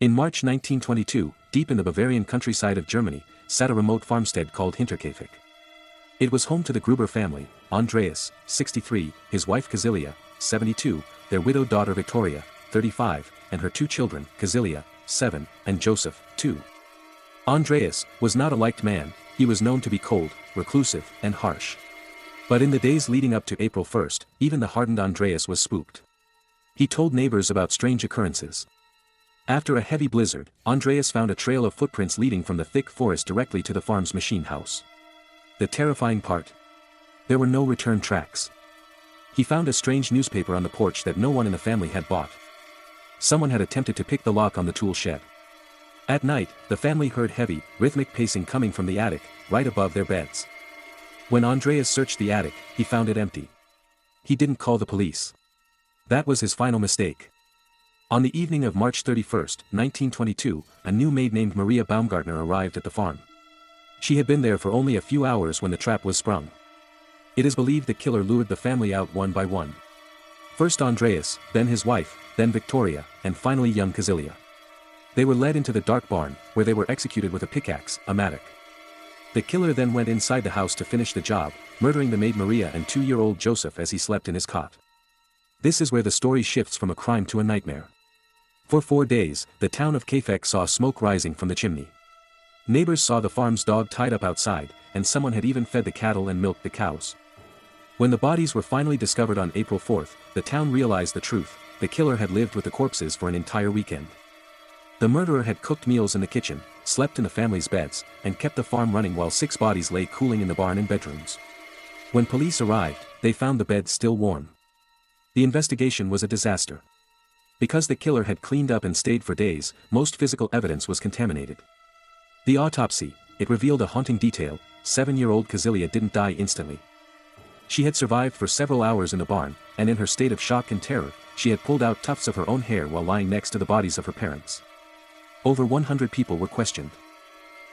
In March 1922, deep in the Bavarian countryside of Germany, sat a remote farmstead called Hinterkaifeck. It was home to the Gruber family, Andreas, 63, his wife Kazilia, 72, their widowed daughter Victoria, 35, and her two children, Kazilia, 7, and Joseph, 2. Andreas was not a liked man. He was known to be cold, reclusive, and harsh. But in the days leading up to April 1st, even the hardened Andreas was spooked. He told neighbors about strange occurrences. After a heavy blizzard, Andreas found a trail of footprints leading from the thick forest directly to the farm's machine house. The terrifying part? There were no return tracks. He found a strange newspaper on the porch that no one in the family had bought. Someone had attempted to pick the lock on the tool shed. At night, the family heard heavy, rhythmic pacing coming from the attic, right above their beds. When Andreas searched the attic, he found it empty. He didn't call the police. That was his final mistake. On the evening of March 31, 1922, a new maid named Maria Baumgartner arrived at the farm. She had been there for only a few hours when the trap was sprung. It is believed the killer lured the family out one by one. First Andreas, then his wife, then Victoria, and finally young Kazilia. They were led into the dark barn, where they were executed with a pickaxe, a mattock. The killer then went inside the house to finish the job, murdering the maid Maria and 2-year-old Joseph as he slept in his cot. This is where the story shifts from a crime to a nightmare. For 4 days, the town of Kaifeck saw smoke rising from the chimney. Neighbors saw the farm's dog tied up outside, and someone had even fed the cattle and milked the cows. When the bodies were finally discovered on April 4th, the town realized the truth: the killer had lived with the corpses for an entire weekend. The murderer had cooked meals in the kitchen, slept in the family's beds, and kept the farm running while 6 bodies lay cooling in the barn and bedrooms. When police arrived, they found the beds still warm. The investigation was a disaster. Because the killer had cleaned up and stayed for days, most physical evidence was contaminated. The autopsy, it revealed a haunting detail: 7-year-old Kazilia didn't die instantly. She had survived for several hours in the barn, and in her state of shock and terror, she had pulled out tufts of her own hair while lying next to the bodies of her parents. Over 100 people were questioned.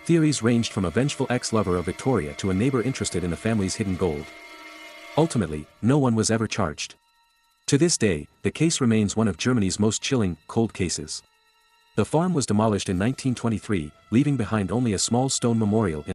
Theories ranged from a vengeful ex-lover of Victoria to a neighbor interested in the family's hidden gold. Ultimately, no one was ever charged. To this day, the case remains one of Germany's most chilling, cold cases. The farm was demolished in 1923, leaving behind only a small stone memorial in